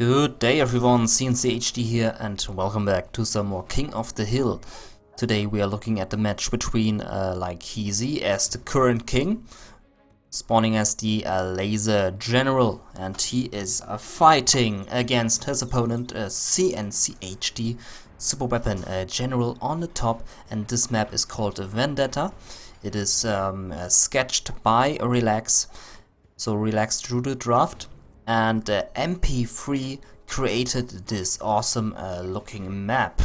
Good day everyone, cncHD here and welcome back to some more King of the Hill. Today we are looking at the match between Leikeze as the current king, spawning as the laser general, and he is fighting against his opponent cncHD super weapon general on the top, and this map is called Vendetta. It is sketched by Relax, so Relax drew the draft. And MP3 created this awesome looking map.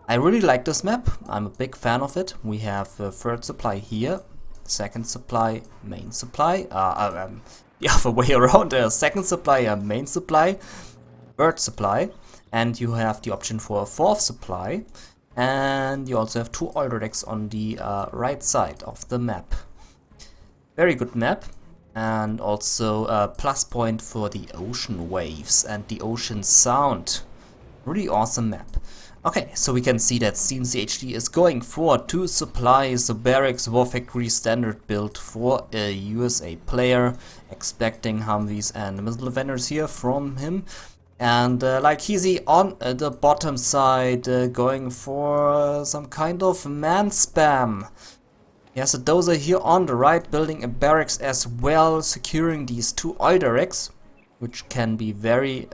I really like this map, I'm a big fan of it. We have third supply here, second supply, main supply, the other way around, second supply, main supply, third supply, and you have the option for a fourth supply, and you also have two oil decks on the right side of the map. Very good map. And also a plus point for the ocean waves and the ocean sound. Really awesome map. Okay, so we can see that cncHD is going for two supplies, a barracks war factory standard build for a USA player, expecting Humvees and missile defenders here from him. And Leikeze on the bottom side, going for some kind of man spam. He has a dozer here on the right, building a barracks as well, securing these two oil derricks, which can be very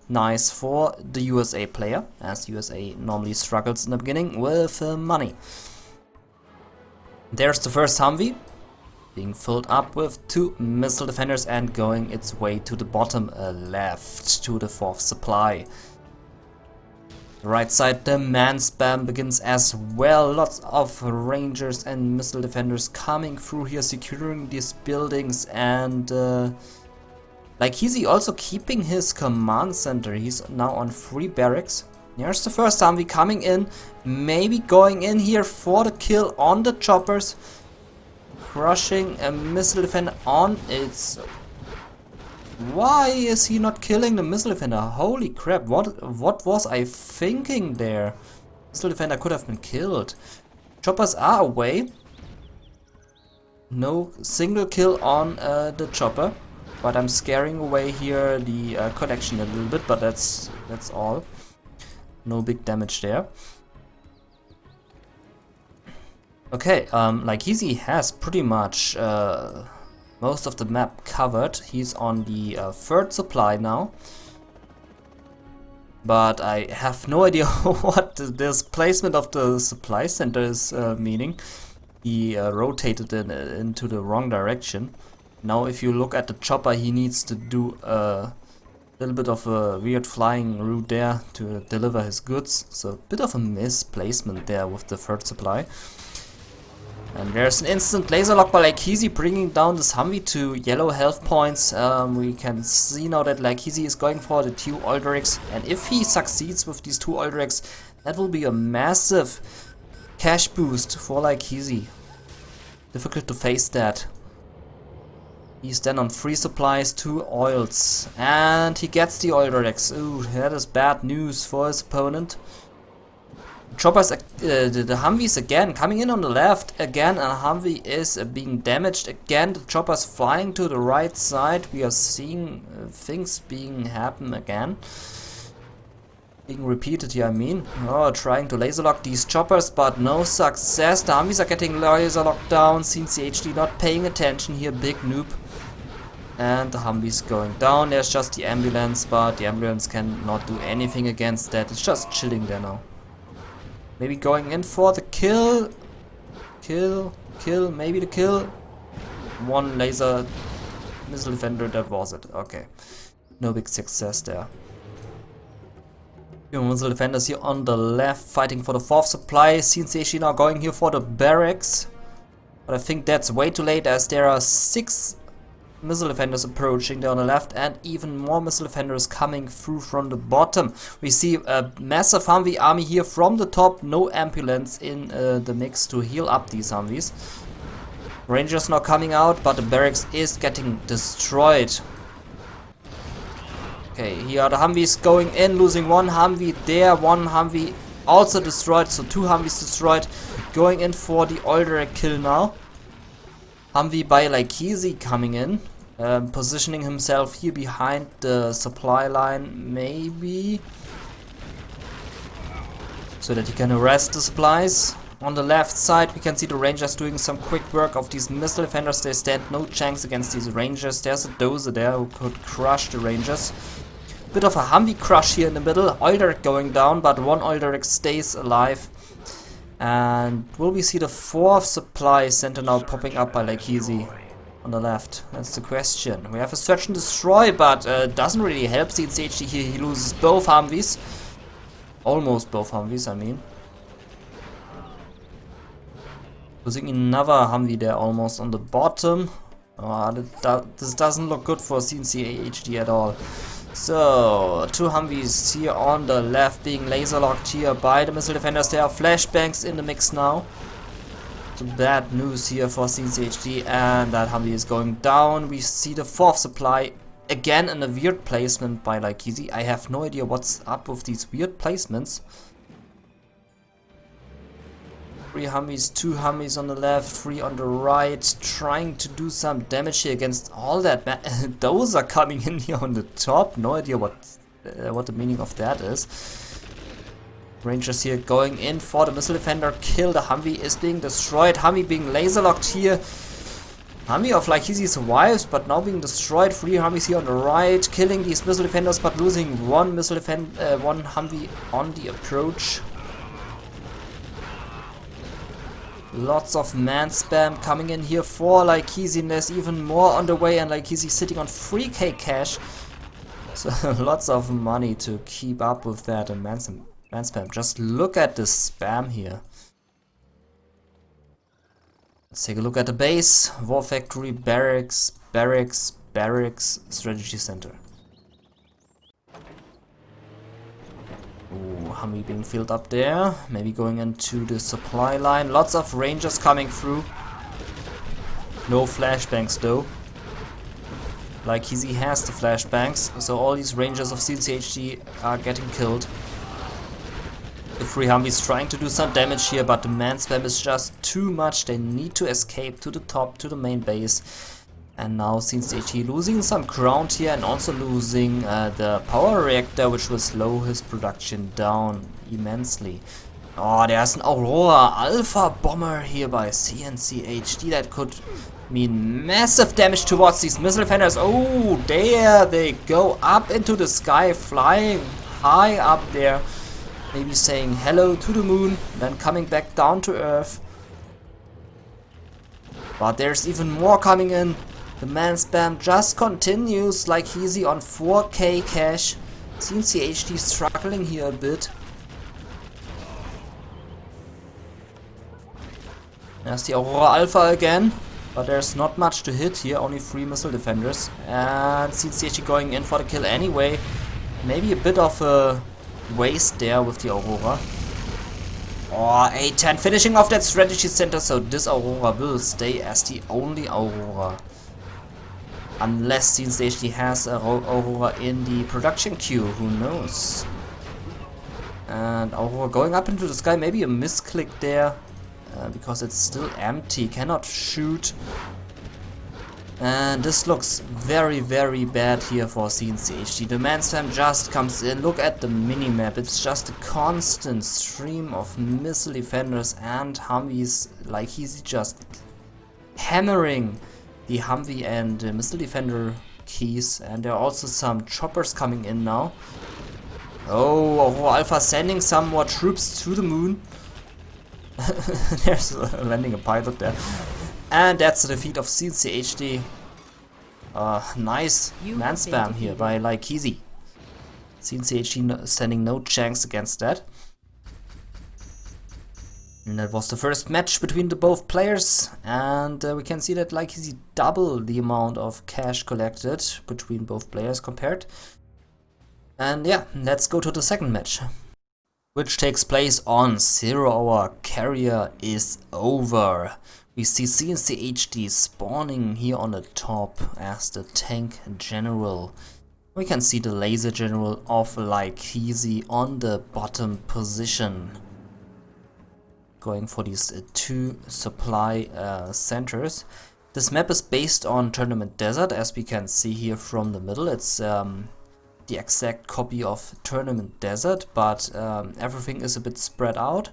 nice for the USA player, as USA normally struggles in the beginning with money. There's the first Humvee, being filled up with two missile defenders and going its way to the bottom left, to the fourth supply. The right side, the man spam begins as well. Lots of rangers and missile defenders coming through here, securing these buildings, and Leikeze also keeping his command center. He's now on 3 barracks. Here's the first Humvee coming in, maybe going in here for the kill on the choppers, crushing a missile defender on its. Why is he not killing the missile defender? Holy crap, what was I thinking there? Missile defender could have been killed. Choppers are away. No single kill on the chopper, but I'm scaring away here the connection a little bit, but that's all. No big damage there. Okay, Leikeze has pretty much most of the map covered. He's on the third supply now, but I have no idea what this placement of the supply center is meaning. He rotated it into the wrong direction. Now if you look at the chopper, he needs to do a little bit of a weird flying route there to deliver his goods, so a bit of a misplacement there with the third supply. And there's an instant laser lock by Leikeze, bringing down this Humvee to yellow health points. We can see now that Leikeze is going for the 2 oil derricks, and if he succeeds with these 2 oil derricks, that will be a massive cash boost for Leikeze. Difficult to face that. He's then on 3 supplies, 2 oils, and he gets the oil derricks. Ooh, that is bad news for his opponent. Choppers, the Humvees again coming in on the left again, and Humvee is being damaged again. The choppers flying to the right side. We are seeing things being happen again, being repeated here. I mean, trying to laser lock these choppers, but no success. The Humvees are getting laser locked down. cncHD not paying attention here. Big noob. And the Humvee's going down. There's just the ambulance, but the ambulance cannot do anything against that. It's just chilling there now. Maybe going in for the kill. Kill, maybe the kill. 1 laser missile defender, that was it. Okay. No big success there. Missile defenders here on the left, fighting for the 4th supply. cncHD now going here for the barracks. But I think that's way too late, as there are 6 missile defenders approaching there on the left, and even more missile defenders coming through from the bottom. We see a massive Humvee army here from the top. No ambulance in the mix to heal up these Humvees. Rangers now coming out, but the barracks is getting destroyed. Okay, here are the Humvees going in, losing 1 Humvee there, 1 Humvee also destroyed, so 2 Humvees destroyed. Going in for the oil derrick kill now. Humvee by Leikeze coming in. Positioning himself here behind the supply line, maybe, so that he can arrest the supplies. On the left side we can see the Rangers doing some quick work of these missile defenders. They stand no chance against these Rangers. There's a dozer there who could crush the Rangers. Bit of a Humvee crush here in the middle. Oil derrick going down, but one oil derrick stays alive. And will we see the fourth supply center now popping up by Leikeze on the left? That's the question. We have a search and destroy, but doesn't really help cncHD here. He loses both Humvees. Almost both Humvees, I mean. Losing another Humvee there almost on the bottom. This doesn't look good for cncHD at all. So, two Humvees here on the left being laser locked here by the missile defenders. There are flashbangs in the mix now. So bad news here for cncHD, and that Humvee is going down. We see the fourth supply again in a weird placement by Leikeze. I have no idea what's up with these weird placements. 3 Humvees, 2 Humvees on the left, 3 on the right, trying to do some damage here against all that. Those are coming in here on the top. No idea what the meaning of that is. Rangers here going in for the missile defender kill. The Humvee is being destroyed. Humvee being laser locked here. Humvee of Leikeze survives, but now being destroyed. 3 Humvees here on the right, killing these missile defenders, but losing one Humvee on the approach. Lots of man spam coming in here for Leikeze, and there's even more on the way, and Leikeze sitting on 3k cash. So lots of money to keep up with that, and man spam. Just look at the spam here. Let's take a look at the base. War factory, barracks, barracks, barracks, strategy center. Ooh, Humvee being filled up there. Maybe going into the supply line. Lots of Rangers coming through. No flashbangs though. Leikeze has the flashbangs, so all these Rangers of cncHD are getting killed. The 3 Humvees trying to do some damage here, but the man spam is just too much. They need to escape to the top, to the main base. And now cncHD losing some ground here, and also losing the power reactor, which will slow his production down immensely. Oh, there's an Aurora Alpha bomber here by cncHD. That could mean massive damage towards these missile defenders. Oh, there they go up into the sky, flying high up there. Maybe saying hello to the moon, then coming back down to Earth. But there's even more coming in. The man spam just continues. Leikeze on 4k cash. cncHD struggling here a bit. There's the Aurora Alpha again, but there's not much to hit here, only 3 missile defenders. And cncHD going in for the kill anyway. Maybe a bit of a waste there with the Aurora. Oh, A10 finishing off that strategy center, so this Aurora will stay as the only Aurora. Unless cncHD has a Aurora in the production queue, who knows. And Aurora going up into the sky, maybe a misclick there. Because it's still empty, cannot shoot. And this looks very, very bad here for cncHD. The man spam just comes in. Look at the minimap. It's just a constant stream of missile defenders and Humvees. Leikeze just hammering the Humvee and the missile defender keys. And there are also some choppers coming in now. Oh, Aurora Alpha sending some more troops to the moon. There's landing a pilot there. And that's the defeat of cncHD. Nice man spam here by Leikeze. cncHD standing no chance against that. And that was the first match between the both players. And we can see that Leikeze doubled the amount of cash collected between both players compared. And yeah, let's go to the second match, which takes place on 0 hour. Carrier is over. We see cncHD spawning here on the top as the tank general. We can see the laser general of Leikeze on the bottom position. Going for these 2 supply centers. This map is based on Tournament Desert, as we can see here from the middle. It's the exact copy of Tournament Desert, but everything is a bit spread out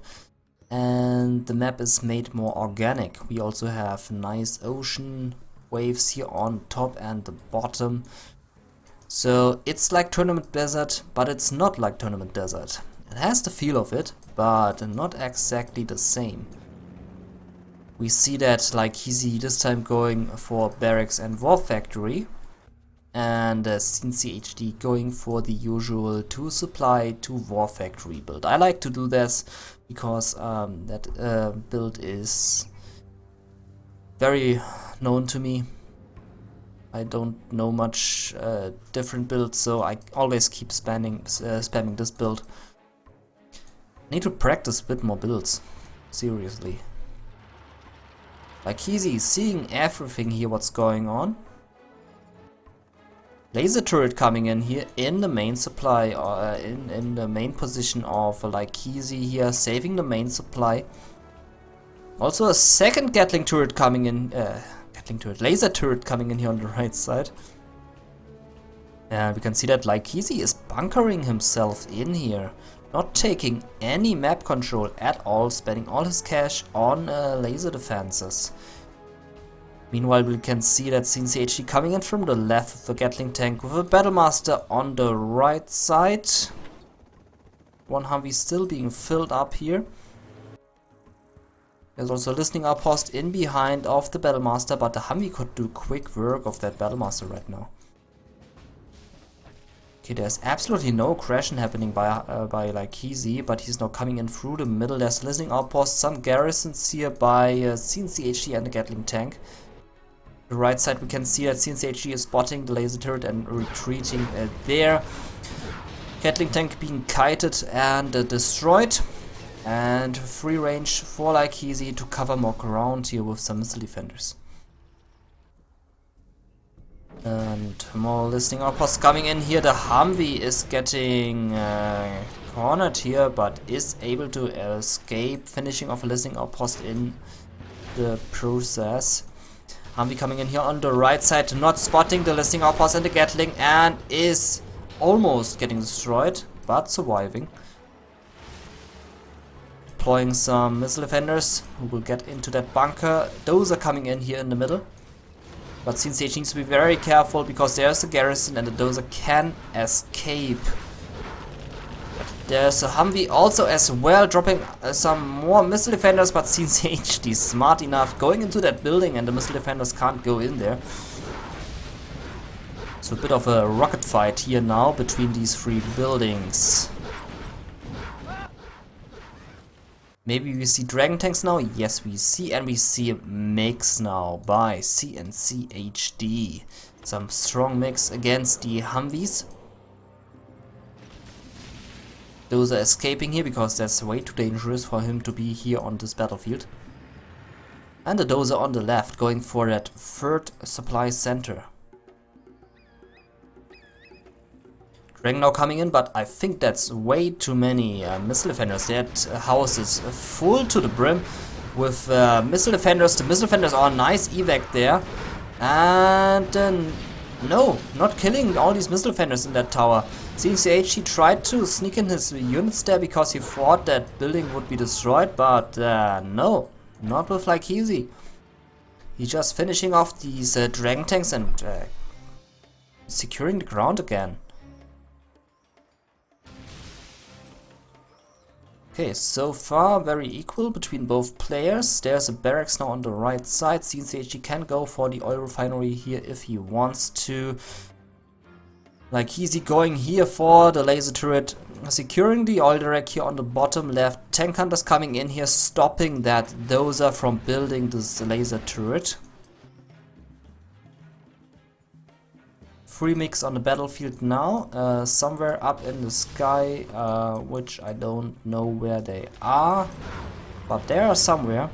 and the map is made more organic. We also have nice ocean waves here on top and the bottom. So it's like Tournament Desert, but it's not like Tournament Desert. It has the feel of it, but not exactly the same. We see that Leikeze this time going for Barracks and War Factory, and cncHD going for the usual 2 supply 2 War Factory build. I like to do this because that build is very known to me. I don't know much different builds, so I always keep spamming this build. I need to practice a bit more builds, seriously. Leikeze is seeing everything here, what's going on. Laser turret coming in here in the main supply, in the main position of Leikeze here, saving the main supply. Also a second Gatling turret coming in, laser turret coming in here on the right side. And we can see that Leikeze is bunkering himself in here, not taking any map control at all, spending all his cash on laser defenses. Meanwhile, we can see that cncHD coming in from the left with the Gatling tank with a Battlemaster on the right side. One Humvee still being filled up here. There's also a listening outpost in behind of the Battlemaster, but the Humvee could do quick work of that Battlemaster right now. Okay, there's absolutely no crashing happening by Leikeze, but he's now coming in through the middle. There's listening outpost, some garrisons here by cncHD and the Gatling tank. The right side we can see that cncHD is spotting the laser turret and retreating there. Gatling tank being kited and destroyed. And free range for Leikeze to cover more ground here with some missile defenders. And more listening outposts coming in here. The Humvee is getting cornered here, but is able to escape, finishing off a listening outpost in the process. Humvee coming in here on the right side, not spotting the listening outpost and the Gatling, and is almost getting destroyed, but surviving. Deploying some missile defenders who will get into that bunker. Those are coming in here in the middle. But cncHD needs to be very careful because there's a garrison and the dozer can escape. There's a Humvee also as well, dropping some more missile defenders, but cncHD is smart enough going into that building and the missile defenders can't go in there. So a bit of a rocket fight here now between these 3 buildings. Maybe we see Dragon Tanks now? Yes, we see, and we see a mix now by cncHD. Some strong mix against the Humvees. Those are escaping here because that's way too dangerous for him to be here on this battlefield. And the dozer on the left going for that 3rd supply center. Dragon now coming in, but I think that's way too many missile defenders. That house is full to the brim with missile defenders. The missile defenders are a nice evac there. And no, not killing all these missile defenders in that tower. cncHD tried to sneak in his units there because he thought that building would be destroyed, but no, not with Leikeze. He's just finishing off these Dragon Tanks and securing the ground again. Okay, so far very equal between both players. There's a barracks now on the right side. cncHD can go for the oil refinery here if he wants to. Leikeze going here for the laser turret, securing the oil derrick here on the bottom left. Tank hunters coming in here, stopping that dozer from building this laser turret. Free mix on the battlefield now, somewhere up in the sky, which I don't know where they are, but they are somewhere.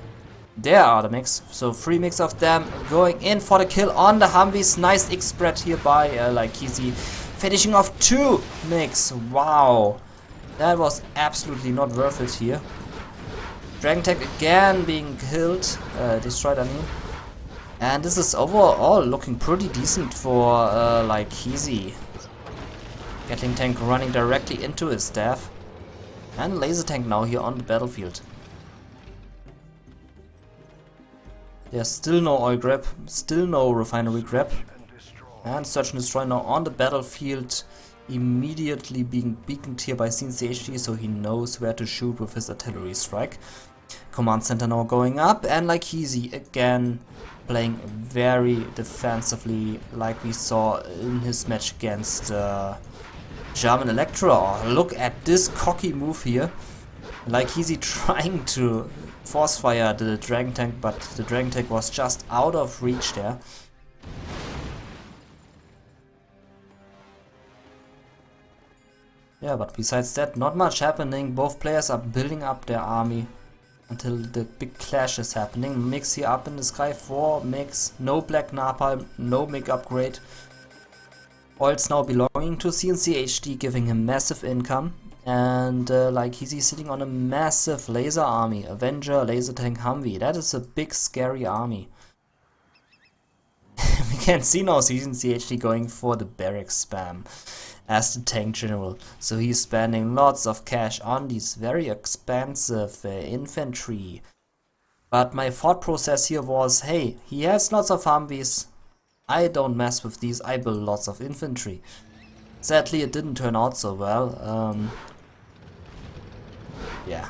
There are the mix, so free mix of them going in for the kill on the Humvees. Nice X spread here by Leikeze, finishing off 2 mix. Wow, that was absolutely not worth it here. Dragon Tank again being killed, destroyed I mean. And this is overall looking pretty decent for Leikeze. Gatling tank running directly into his staff. And laser tank now here on the battlefield. There's still no oil grab, still no refinery grab. And search and destroy now on the battlefield. Immediately being beaconed here by cncHD, so he knows where to shoot with his artillery strike. Command center now going up, and Leikeze again playing very defensively, like we saw in his match against German Electra. Oh, look at this cocky move here. Leikeze trying to force fire the Dragon Tank, but the Dragon Tank was just out of reach there. Yeah, but besides that, not much happening. Both players are building up their army until the big clash is happening. Mix here up in the sky for Mix. No black napalm, no MiG upgrade. Oil's now belonging to cncHD, giving him massive income. And Leikeze sitting on a massive laser army. Avenger, laser tank, Humvee. That is a big scary army. We can see now cncHD going for the barracks spam as the tank general. So he's spending lots of cash on these very expensive infantry. But my thought process here was, hey, he has lots of Humvees. I don't mess with these, I build lots of infantry. Sadly, it didn't turn out so well. Yeah.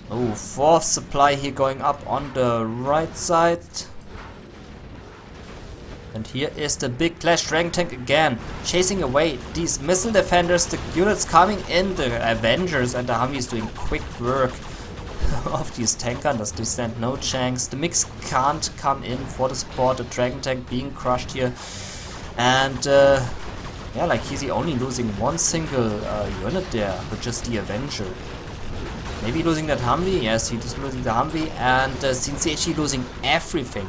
Oh, fourth supply here going up on the right side. And here is the big clash. Dragon tank again, chasing away these missile defenders, the units coming in, the Avengers and the Humvees doing quick work of these tank gunners. They stand no chance. The mix can't come in for the support. The Dragon tank being crushed here. And yeah, Leikeze only losing one single unit there, which is the Avenger. Maybe losing that Humvee? Yes, he's losing the Humvee. And cncHD losing everything.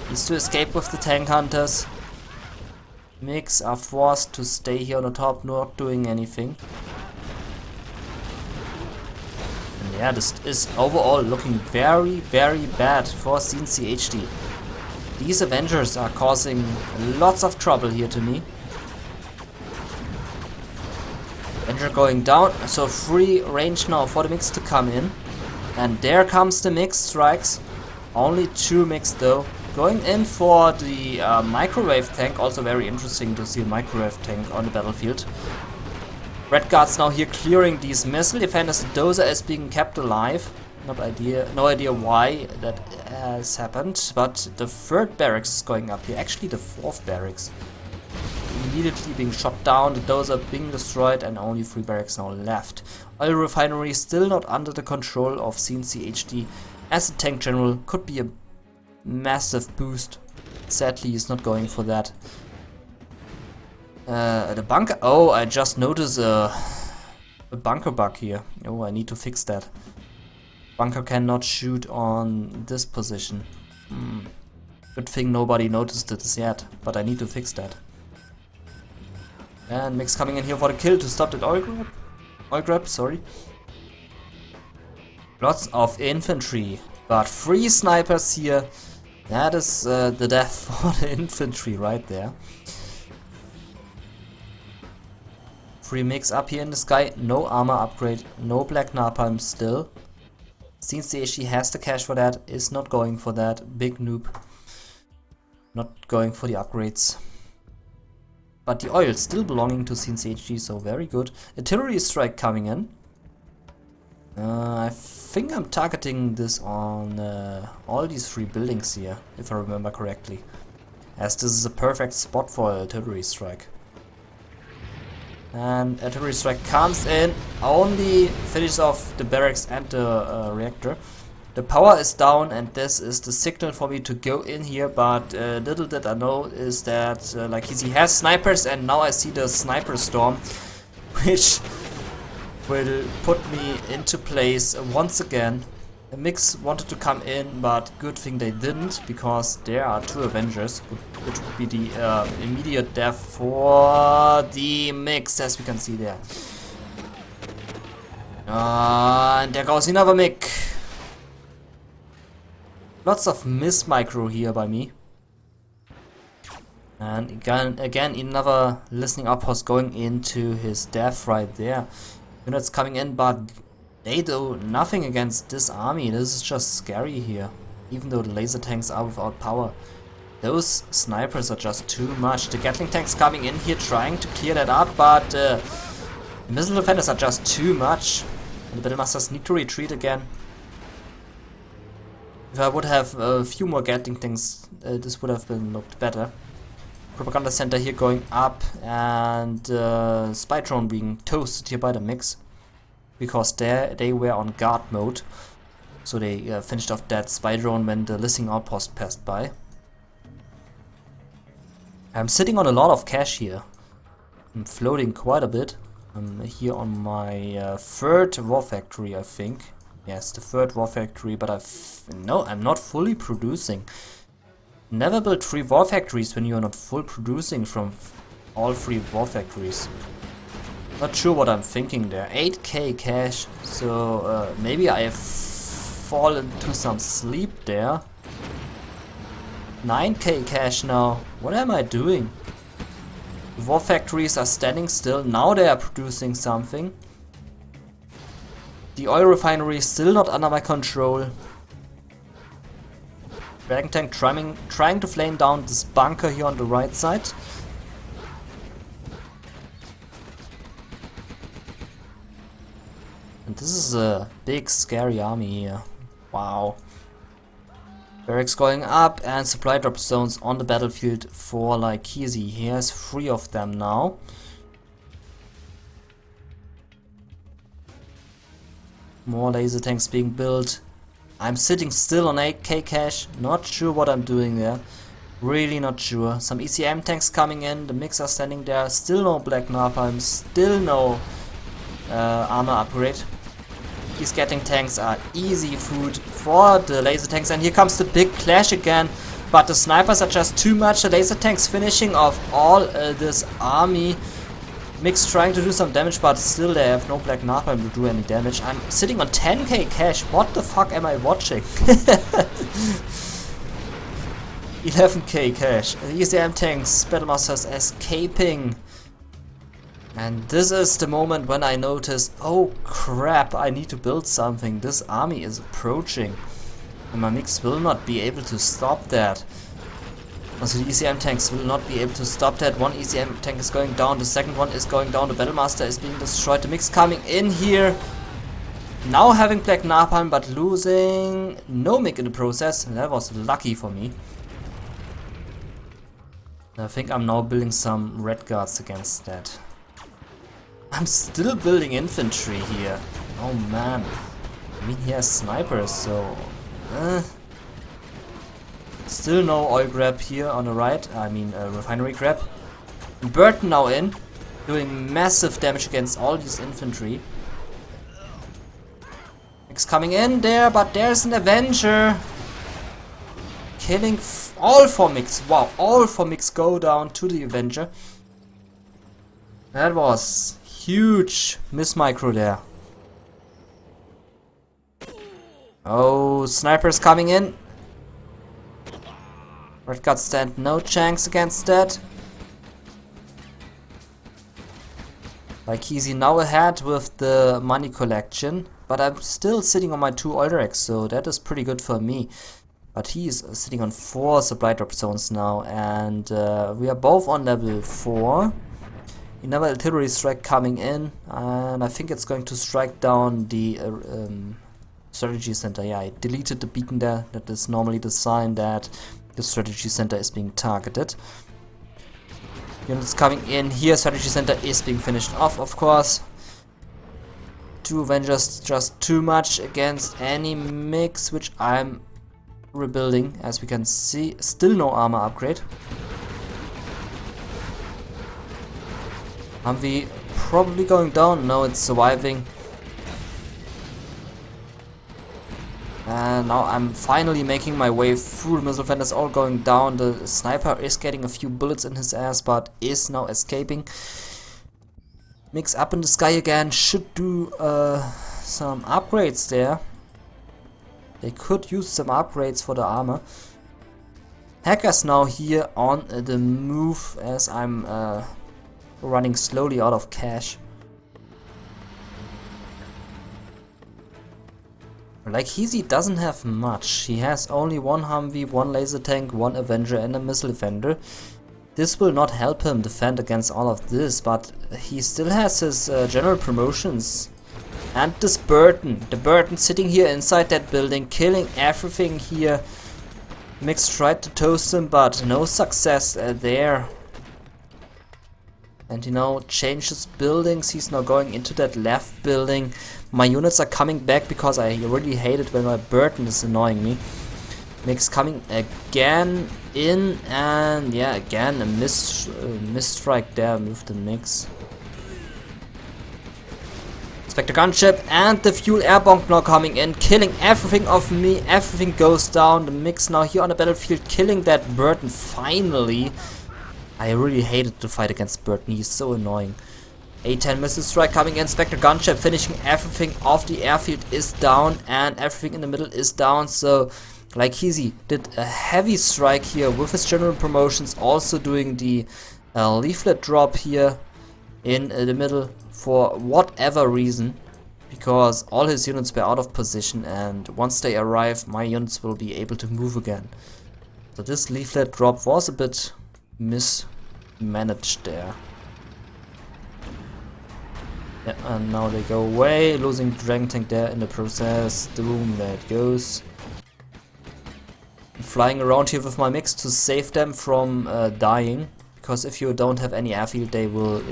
Needs to escape with the tank hunters. Mix are forced to stay here on the top, not doing anything. And yeah, this is overall looking very, very bad for cncHD. These Avengers are causing lots of trouble here to me. Avenger going down, so free range now for the mix to come in. And there comes the mix strikes. Only 2 mix though. Going in for the microwave tank, also very interesting to see a microwave tank on the battlefield. Red Guards now here clearing these missile defenders. The Dozer is being kept alive. No idea why that has happened, but the 3rd barracks is going up here. Actually the 4th barracks. Immediately being shot down, the Dozer being destroyed, and only 3 barracks now left. Oil refinery still not under the control of cncHD, as the tank general could be a massive boost. Sadly, he's not going for that. The bunker. Oh, I just noticed a bunker bug here. Oh, I need to fix that. Bunker cannot shoot on this position. Good thing nobody noticed this yet, but I need to fix that. And Mix coming in here for the kill to stop that oil grab. Oil grab, sorry. Lots of infantry, but 3 snipers here. That is the death for the infantry right there. 3 mix up here in the sky, no armor upgrade, no black napalm still. cncHD has the cash for that, is not going for that. Big noob. Not going for the upgrades. But the oil still belonging to cncHD, so very good. Artillery strike coming in. I think I'm targeting this on all these 3 buildings here, if I remember correctly. As this is a perfect spot for artillery strike. And artillery strike comes in, only finishes off the barracks and the reactor. The power is down, and this is the signal for me to go in here, but little did I know is that Leikeze has snipers, and now I see the sniper storm, which will put me into place once again. The mix wanted to come in, but good thing they didn't, because there are 2 Avengers, which would be the immediate death for the mix, as we can see there. And there goes another mix. Lots of miss micro here by me. And again another listening outpost going into his death right there. Units coming in, but they do nothing against this army. This is just scary here. Even though the laser tanks are without power. Those snipers are just too much. The Gatling tanks coming in here trying to clear that up, but the missile defenders are just too much. And the Battlemasters need to retreat again. If I would have a few more Gatling tanks, this would have been looked better. Propaganda center here going up, and spy drone being toasted here by the mix. Because they were on guard mode. So they finished off that spy drone when the listening outpost passed by. I'm sitting on a lot of cash here. I'm floating quite a bit. I'm here on my third war factory, I think. Yes, the third war factory, but I'm not fully producing. Never build 3 war factories when you're not full producing from all 3 war factories. Not sure what I'm thinking there. 8k cash, so maybe I have fallen to some sleep there. 9k cash now. What am I doing? The war factories are standing still. Now they are producing something. The oil refinery is still not under my control. Dragon tank trying to flame down this bunker here on the right side. And this is a big scary army here. Wow. Barracks going up and supply drop zones on the battlefield for Leikeze. He has 3 of them now. More laser tanks being built. I'm sitting still on 8k cash. Not sure what I'm doing there. Really not sure. Some ECM tanks coming in. The mix are standing there. Still no black napalm. Still no armor upgrade. These Gatling tanks are easy food for the laser tanks, and here comes the big clash again, but the snipers are just too much. The laser tanks finishing off all this army. Mix trying to do some damage, but still they have no black napalm to do any damage. I'm sitting on 10k cash. What the fuck am I watching? 11k cash. ECM tanks, Battlemasters escaping. And this is the moment when I notice, oh crap, I need to build something. This army is approaching. And my mix will not be able to stop that. Also the ECM tanks will not be able to stop that. One ECM tank is going down, the second one is going down, the Battlemaster is being destroyed. The mix coming in here. Now having black napalm, but losing no MiG in the process. That was lucky for me. I think I'm now building some red guards against that. I'm still building infantry here. Oh man. I mean, he has snipers, so... Still no oil grab here on the right. I mean, refinery grab. Burton now in. Doing massive damage against all these infantry. Mix coming in there, but there's an Avenger. Killing all 4 mix. Wow, all 4 mix go down to the Avenger. That was... huge miss micro there. Oh, snipers coming in. Red guards stand no chance against that. Leikeze now ahead with the money collection, but I'm still sitting on my 2 oil racks, so that is pretty good for me. But he's sitting on 4 supply drop zones now, and we are both on level 4. Another artillery strike coming in, and I think it's going to strike down the strategy center. Yeah, I deleted the beacon there. That is normally the sign that the strategy center is being targeted. Units coming in here. Strategy center is being finished off, of course. 2 Avengers, just too much against any mix, which I'm rebuilding. As we can see, still no armor upgrade. Humvee probably going down. No, it's surviving. And now I'm finally making my way through. The missile defenders all going down. The sniper is getting a few bullets in his ass, but is now escaping. Mix up in the sky again. Should do some upgrades there. They could use some upgrades for the armor. Hackers now here on the move as I'm running slowly out of cash. Leikeze doesn't have much. He has only one Humvee, one laser tank, one Avenger and a missile defender. This will not help him defend against all of this, but he still has his general promotions. And this Burden. The Burden sitting here inside that building, killing everything here. Mix tried to toast him, but no success there. And you know, changes buildings. He's now going into that left building. My units are coming back because I really hate it when my Burden is annoying me. Mix coming again in, and yeah, again a misstrike there with the Mix. Spectre gunship and the fuel air bomb now coming in, killing everything of me. Everything goes down. The Mix now here on the battlefield, killing that Burden finally. I really hated to fight against Burden. He's so annoying. A-10 missile strike coming in. Spectre gunship finishing everything off the airfield is down, and everything in the middle is down. So Leikeze did a heavy strike here with his general promotions, also doing the leaflet drop here in the middle for whatever reason, because all his units were out of position, and once they arrive my units will be able to move again. So this leaflet drop was a bit mismanaged there. Yeah, and now they go away, losing the Dragon Tank there in the process. Boom, there it goes. I'm flying around here with my Mix to save them from dying, because if you don't have any airfield they will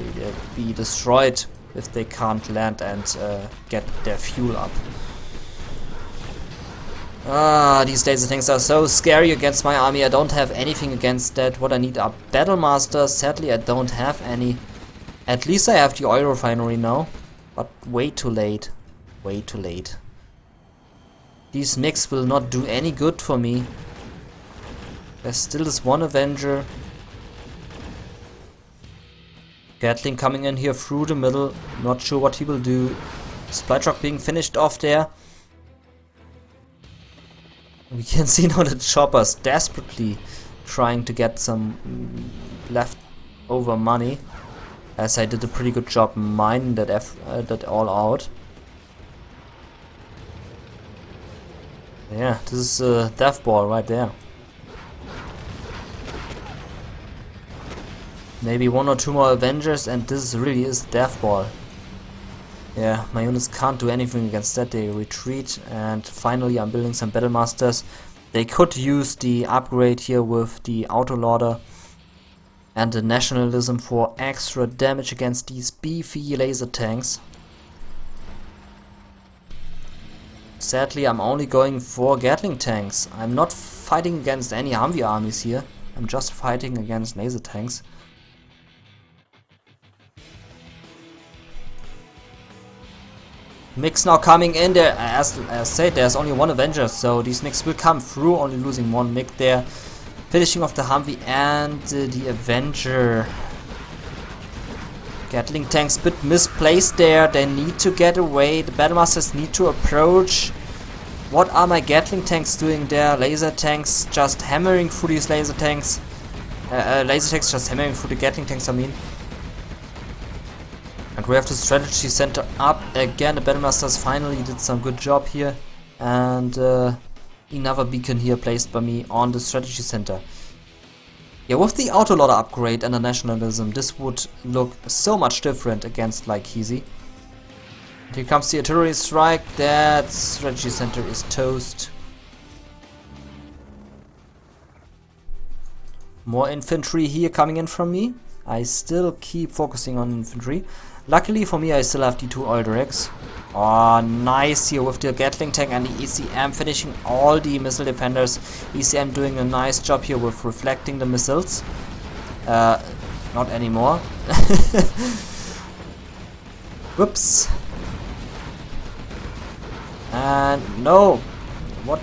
be destroyed if they can't land and get their fuel up. These laser tanks are so scary against my army. I don't have anything against that. What I need are battle masters. Sadly I don't have any. At least I have the oil refinery now, but way too late. Way too late. These Mix will not do any good for me. There's still this one Avenger. Gatling coming in here through the middle. Not sure what he will do. Supply truck being finished off there. We can see now the choppers desperately trying to get some leftover money, as I did a pretty good job mining that all out. Yeah, this is a death ball right there. Maybe one or two more Avengers and this really is death ball. Yeah, my units can't do anything against that. They retreat, and finally I'm building some battle masters. They could use the upgrade here with the autoloader and the nationalism for extra damage against these beefy laser tanks. Sadly I'm only going for Gatling tanks. I'm not fighting against any Humvee armies here. I'm just fighting against laser tanks. Mix now coming in there. As I said, there's only one Avenger, so these Mix will come through, only losing one Mix there. Finishing off the Humvee and the Avenger. Gatling tanks a bit misplaced there. They need to get away. The Battlemasters need to approach. What are my Gatling tanks doing there? Laser tanks just hammering through these laser tanks. Laser tanks just hammering through the Gatling tanks, I mean. And we have the strategy center up again. The Battlemasters finally did some good job here. And another beacon here placed by me on the strategy center. Yeah, with the autoloader upgrade and the nationalism, this would look so much different against Leikeze. Here comes the artillery strike. That strategy center is toast. More infantry here coming in from me. I still keep focusing on infantry. Luckily for me I still have the two oil directs. Oh, nice here with the Gatling tank and the ECM finishing all the missile defenders. ECM doing a nice job here with reflecting the missiles. Not anymore. Whoops. And no. What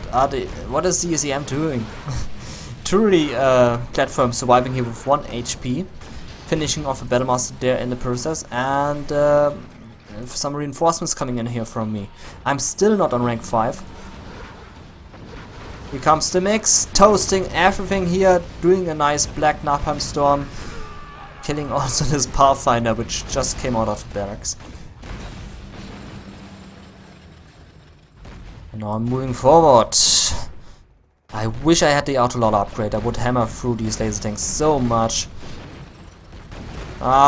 is the ECM doing? Truly platform surviving here with 1 HP. Finishing off a Battlemaster there in the process, and some reinforcements coming in here from me. I'm still not on rank 5. Here comes the mix, toasting everything here, doing a nice black napalm storm, killing also this Pathfinder which just came out of the barracks. And now I'm moving forward. I wish I had the autolot upgrade, I would hammer through these laser tanks so much.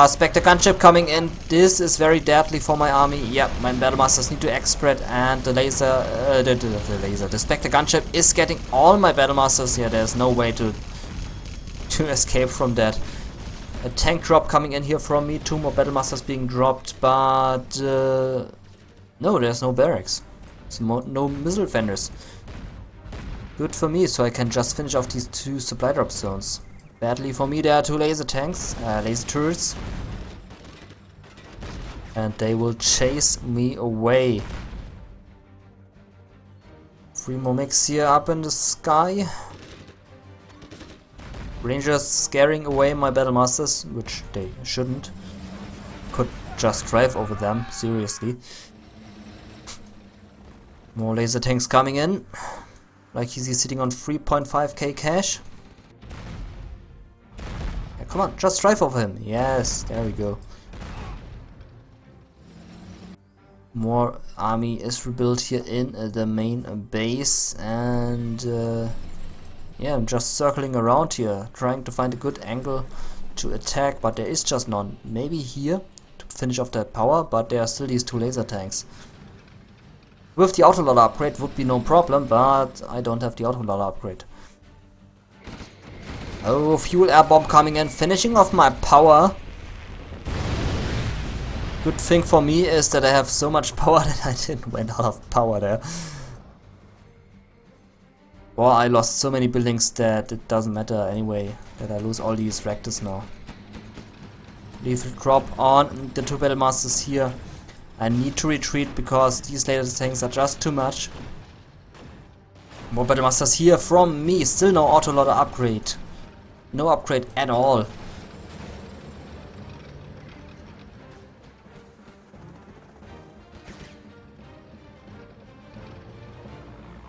Spectre gunship coming in. This is very deadly for my army. Yep, my Battlemasters need to X-spread, and the laser, the Spectre gunship is getting all my Battlemasters. Yeah, there's no way to escape from that. A tank drop coming in here from me. 2 more Battlemasters being dropped, but no, there's no barracks. No missile fenders. Good for me, so I can just finish off these 2 supply drop zones. Badly for me, there are 2 laser tanks, laser turrets. And they will chase me away. 3 more mix here up in the sky. Rangers scaring away my Battlemasters, which they shouldn't. Could just drive over them, seriously. More laser tanks coming in. Leikeze sitting on 3.5k cash. Come on, just drive over him. Yes, there we go. More army is rebuilt here in the main base, and yeah, I'm just circling around here, trying to find a good angle to attack, but there is just none. Maybe here to finish off that power, but there are still these 2 laser tanks. With the autolot upgrade would be no problem, but I don't have the autolot upgrade. Oh, fuel air bomb coming in, finishing off my power. Good thing for me is that I have so much power that I didn't went out of power there. Or I lost so many buildings that it doesn't matter anyway, that I lose all these reactors now. Lethal drop on the 2 Battlemasters here. I need to retreat because these laser tanks are just too much. More Battlemasters here from me, still no autolot upgrade. No upgrade at all.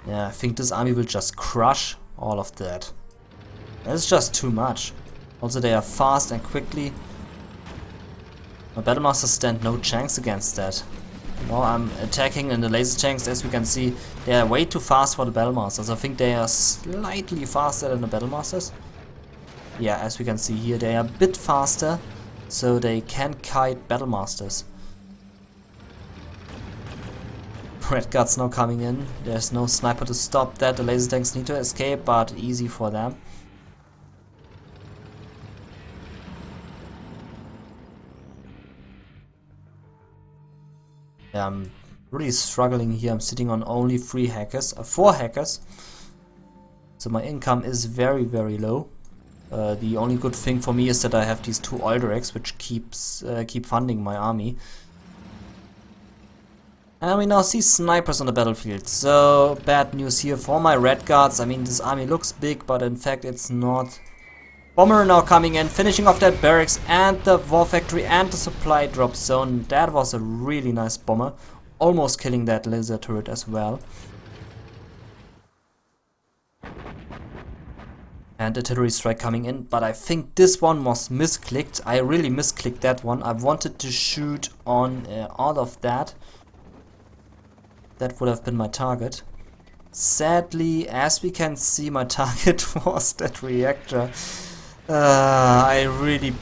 Yeah, I think this army will just crush all of that. That's just too much. Also, they are fast and quickly. My Battlemasters stand no chance against that. Now I'm attacking in the laser tanks. As we can see, they are way too fast for the Battlemasters. I think they are slightly faster than the Battlemasters. Yeah, as we can see here, they are a bit faster, so they can kite Battlemasters. Red Guards now coming in. There's no sniper to stop that. The laser tanks need to escape, but easy for them. Yeah, I'm really struggling here. I'm sitting on only 4 hackers. So my income is very, very low. The only good thing for me is that I have these 2 oil directs, which keep funding my army. And we now see snipers on the battlefield. So bad news here for my Red Guards. I mean, this army looks big, but in fact it's not. Bomber now coming in, finishing off that barracks and the war factory and the supply drop zone. That was a really nice bomber, almost killing that laser turret as well. And artillery strike coming in, but I think this one was misclicked. I really misclicked that one. I wanted to shoot on all of that. That would have been my target. Sadly, as we can see, my target was that reactor. I really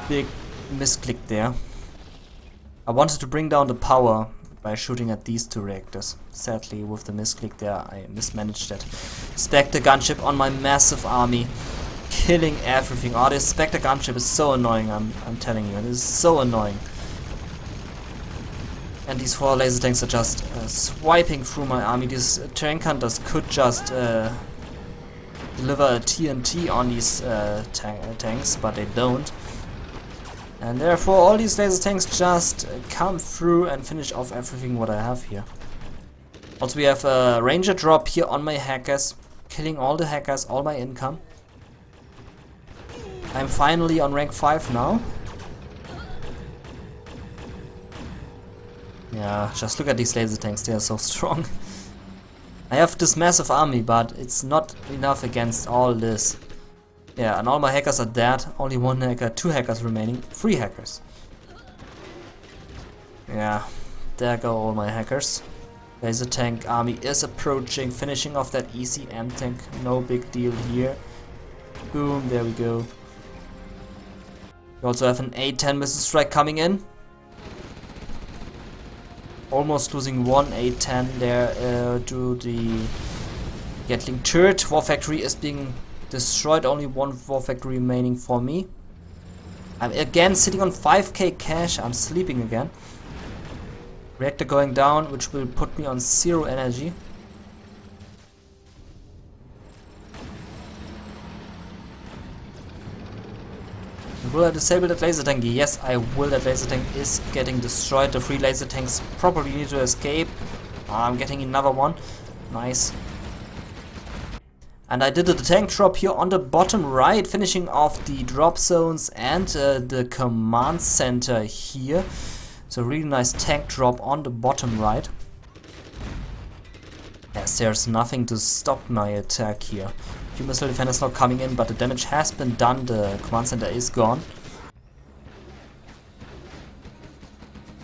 big misclicked there. I wanted to bring down the power by shooting at these 2 reactors. Sadly, with the misclick there, I mismanaged that. Spectre gunship on my massive army, killing everything. Oh, this Spectre gunship is so annoying, I'm telling you. It is so annoying. And these 4 laser tanks are just swiping through my army. These tank hunters could just deliver a TNT on these tanks, but they don't. And therefore all these laser tanks just come through and finish off everything what I have here. Also we have a ranger drop here on my hackers, killing all the hackers, all my income. I'm finally on rank 5 now. Yeah, just look at these laser tanks, they are so strong. I have this massive army, but it's not enough against all this. Yeah, and all my hackers are dead. Only one hacker, 2 hackers remaining, 3 hackers. Yeah, there go all my hackers. Laser tank army is approaching, finishing off that ECM tank. No big deal here. Boom, there we go. We also have an A-10 missile strike coming in. Almost losing one A-10 there to the Gatling turret. War factory is being destroyed. Only one war factory remaining for me. I'm again sitting on 5k cash. I'm sleeping again. Reactor going down, which will put me on 0 energy. Will I disable that laser tank? Yes, I will. That laser tank is getting destroyed. The 3 laser tanks probably need to escape. I'm getting another one. Nice. And I did a tank drop here on the bottom right, finishing off the drop zones and the command center here. So really nice tank drop on the bottom right. Yes, there's nothing to stop my attack here. Few missile defenders now coming in, but the damage has been done. The command center is gone.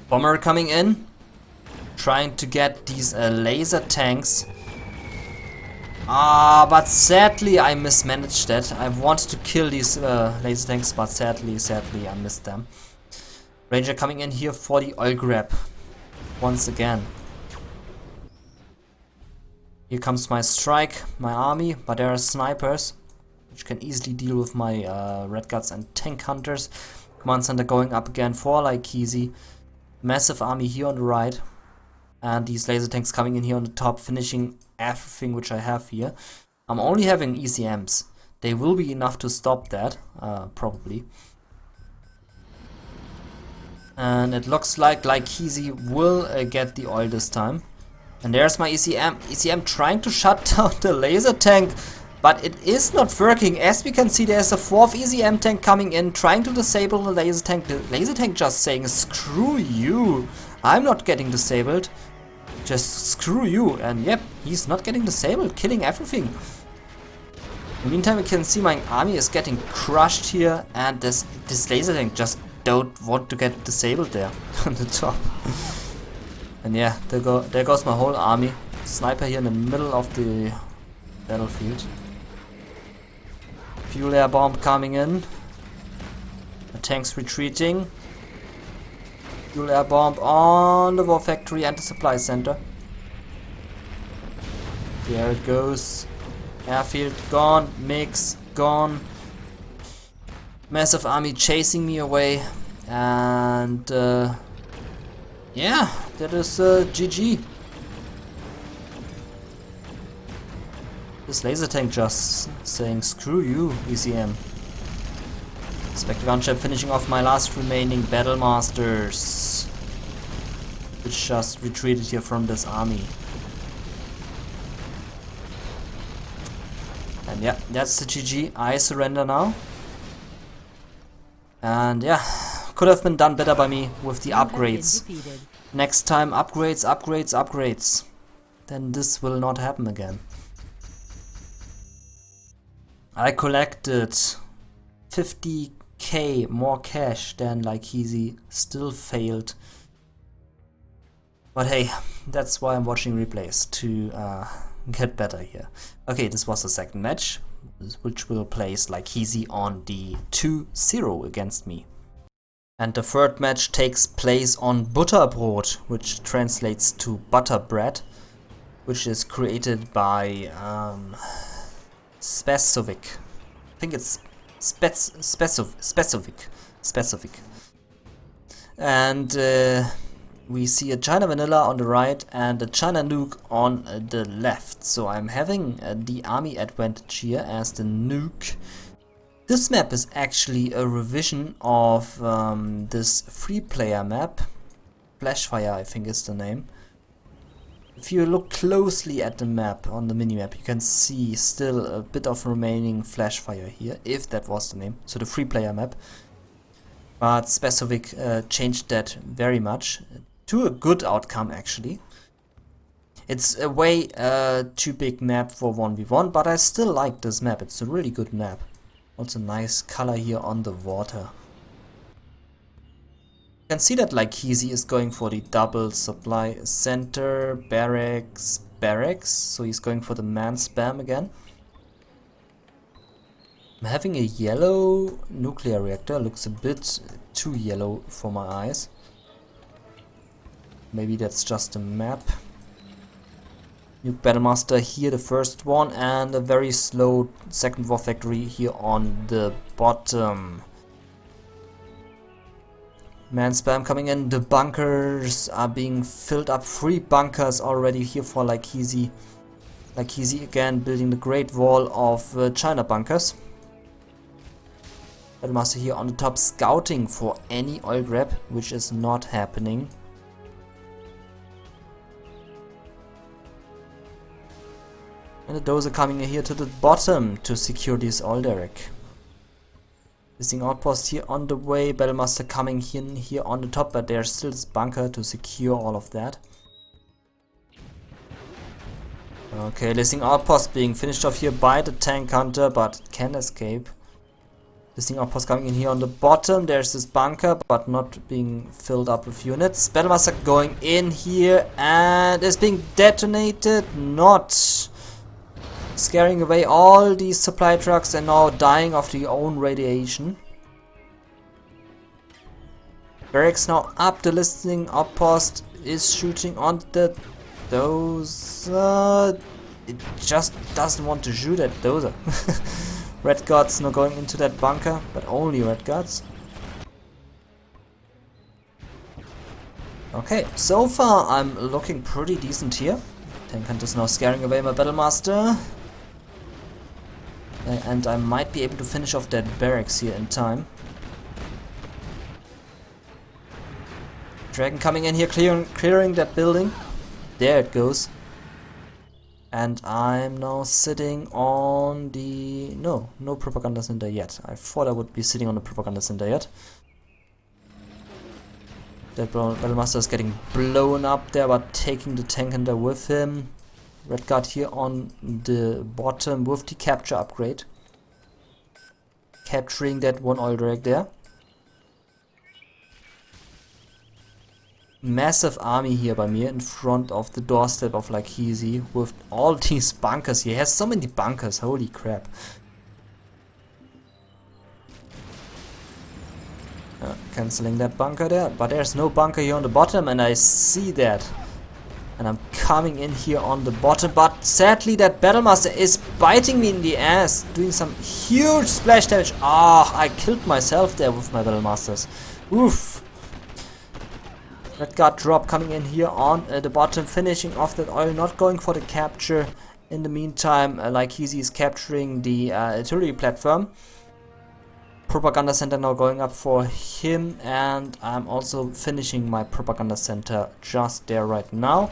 Bomber coming in, trying to get these laser tanks. But sadly I mismanaged that. I wanted to kill these laser tanks, but sadly I missed them. Ranger coming in here for the oil grab once again. Here comes my strike, my army, but there are snipers which can easily deal with my red guards and tank hunters. Command center going up again for Leikeze. Massive army here on the right, and these laser tanks coming in here on the top, finishing everything which I have here. I'm only having ECMs. They will be enough to stop that, probably. And it looks like Leikeze will get the oil this time. And there's my ECM. ECM trying to shut down the laser tank, but it is not working. As we can see, there's a 4th ECM tank coming in, trying to disable the laser tank. The laser tank just saying, screw you. I'm not getting disabled. Just screw you. And yep, he's not getting disabled, killing everything. In the meantime, we can see my army is getting crushed here, and this laser tank just don't want to get disabled there on the top. And yeah, there goes my whole army. Sniper here in the middle of the battlefield. Fuel air bomb coming in. The tank's retreating. Fuel air bomb on the war factory and the supply center. There it goes. Airfield gone. Mix gone. Massive army chasing me away. And yeah, that is GG. This laser tank just saying screw you, ECM. Spectre gunship finishing off my last remaining battle masters, which just retreated here from this army. And yeah, that's the GG. I surrender now. And yeah, could have been done better by me with the upgrades. Next time, upgrades. Then this will not happen again. I collected 50k more cash than Leikeze, still failed. But hey, that's why I'm watching replays, to get better here. Okay, this was the second match, which will place Leikeze on the 2-0 against me. And the third match takes place on Butterbrot, which translates to butter bread, which is created by Specific. I think it's Specific. And we see a China Vanilla on the right and a China Nuke on the left. So I'm having the army advantage here as the Nuke. This map is actually a revision of this 3-player map. Flashfire, I think is the name. If you look closely at the map, on the minimap, you can see still a bit of remaining Flashfire here, if that was the name. So the 3-player map. But Specific changed that very much, to a good outcome actually. It's a way too big map for 1v1, but I still like this map. It's a really good map. Also nice color here on the water. You can see that Leikeze is going for the double supply center, barracks, so he's going for the man spam again. I'm having a yellow nuclear reactor, looks a bit too yellow for my eyes. Maybe that's just a map. Nuke Battlemaster here, the first one, and a very slow second war factory here on the bottom. Man spam coming in, the bunkers are being filled up, 3 bunkers already here for Leikeze. Leikeze again building the Great Wall of China bunkers. Battlemaster here on the top scouting for any oil grab, which is not happening. And the dozer coming in here to the bottom to secure this oil derrick. Missing outpost here on the way, Battlemaster coming in here on the top, but there's still this bunker to secure all of that. Okay, listening outpost being finished off here by the tank hunter, but it can escape. Listening outpost coming in here on the bottom, there's this bunker, but not being filled up with units. Battlemaster going in here and is being detonated, not scaring away all these supply trucks and now dying of their own radiation. Barracks now up, the listening outpost is shooting on the dozer. It just doesn't want to shoot at dozer. Red Guards now going into that bunker, but only Red Guards. Okay, so far I'm looking pretty decent here. Tank Hunter's now scaring away my Battlemaster. And I might be able to finish off that barracks here in time. Dragon coming in here, clearing that building. There it goes. And I'm now sitting on the... No propaganda center yet. I thought I would be sitting on the propaganda center yet. That Battlemaster is getting blown up there, but taking the tank hunter with him. Red Guard here on the bottom with the capture upgrade. Capturing that one oil derrick there. Massive army here by me in front of the doorstep of Leikeze with all these bunkers. He has so many bunkers, holy crap. Cancelling that bunker there, but there's no bunker here on the bottom and I see that. And I'm coming in here on the bottom, but sadly that Battlemaster is biting me in the ass, doing some huge splash damage. Ah, I killed myself there with my Battlemasters. Oof. Red Guard drop coming in here on the bottom, finishing off that oil, not going for the capture. In the meantime, Leikeze is capturing the artillery platform. Propaganda center now going up for him, and I'm also finishing my propaganda center just there right now.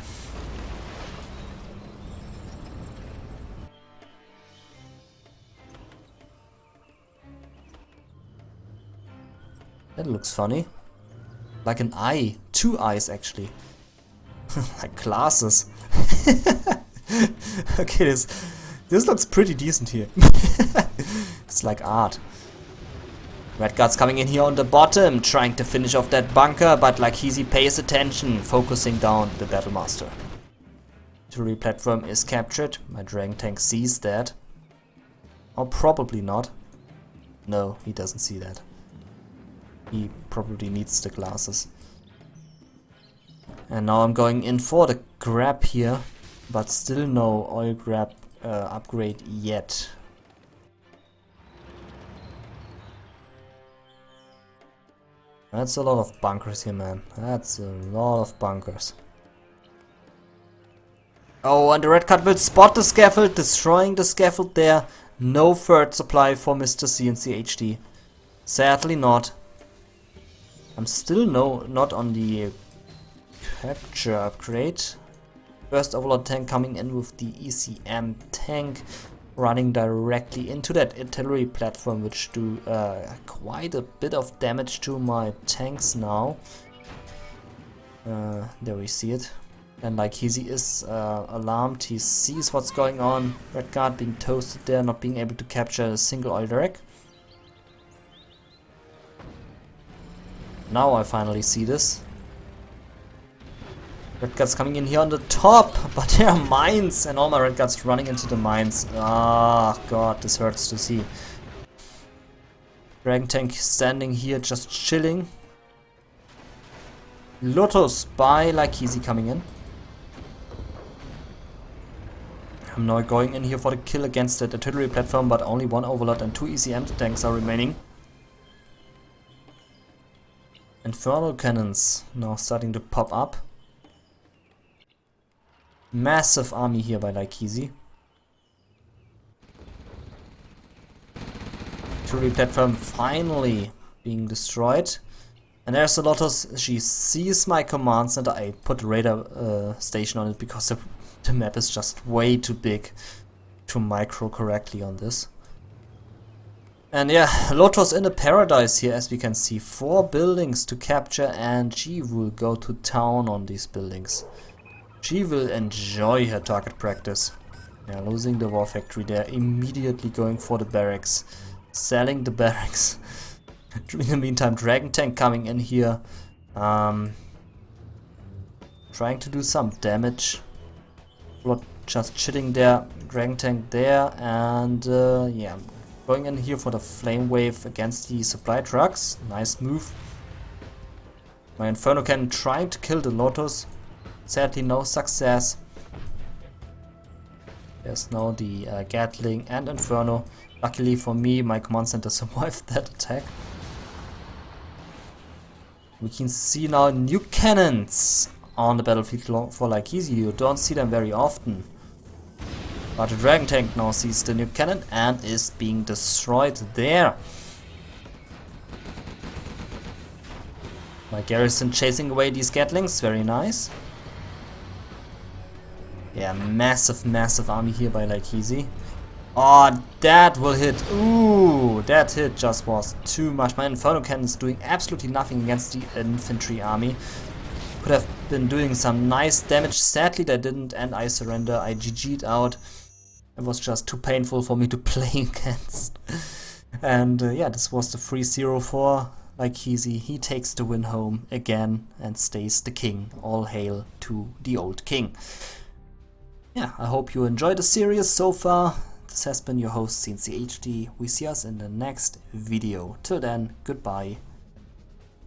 That looks funny. Like an eye. 2 eyes actually. Like glasses. Okay, this looks pretty decent here. It's like art. Red Guards coming in here on the bottom, trying to finish off that bunker, but Leikeze pays attention, focusing down the Battlemaster. Artillery platform is captured. My Dragon tank sees that. Or probably not. No, he doesn't see that. He probably needs the glasses. And now I'm going in for the grab here, but still no oil grab upgrade yet. That's a lot of bunkers here, man. That's a lot of bunkers. Oh, and the Red Guard will spot the scaffold, destroying the scaffold there. No third supply for Mr. cncHD. Sadly not. I'm still not on the capture upgrade. First overlord tank coming in with the ECM tank, running directly into that artillery platform, which do quite a bit of damage to my tanks now. There we see it. And Leikeze is alarmed, he sees what's going on. Red guard being toasted there, not being able to capture a single oil derrick. Now I finally see this. Red guards coming in here on the top, but there are mines, and all my red guards running into the mines. Ah, god, this hurts to see. Dragon tank standing here just chilling. Lotus by Leikeze coming in. I'm now going in here for the kill against that artillery platform, but only one overlord and 2 ECM tanks are remaining. Infernal cannons now starting to pop up. Massive army here by Leikeze. Artillery platform finally being destroyed. And there's a Lotus, she sees my commands and I put a radar station on it because the map is just way too big to micro correctly on this. And yeah, Lotus in a paradise here, as we can see. 4 buildings to capture and she will go to town on these buildings. She will enjoy her target practice. Yeah, losing the war factory there, immediately going for the barracks. Selling the barracks. In the meantime, Dragon Tank coming in here. Trying to do some damage. Just chilling there, Dragon Tank there, and yeah, going in here for the flame wave against the supply trucks. Nice move. My Inferno Cannon trying to kill the Lotus. Sadly no success. There's now the Gatling and Inferno. Luckily for me, my command center survived that attack. We can see now new cannons on the battlefield for Leikeze. You don't see them very often. But the Dragon Tank now sees the new cannon and is being destroyed there. My garrison chasing away these Gatlings, very nice. Yeah, massive army here by Leikeze. Oh, that will hit. Ooh, that hit just was too much. My Inferno Cannon is doing absolutely nothing against the infantry army. Could have been doing some nice damage. Sadly they didn't, and I surrender. I GG'd out. It was just too painful for me to play against. And yeah, this was the 3-0 for Leikeze. He takes the win home again and stays the king. All hail to the old king. Yeah, I hope you enjoyed the series so far. This has been your host cncHD. We see us in the next video. Till then, goodbye.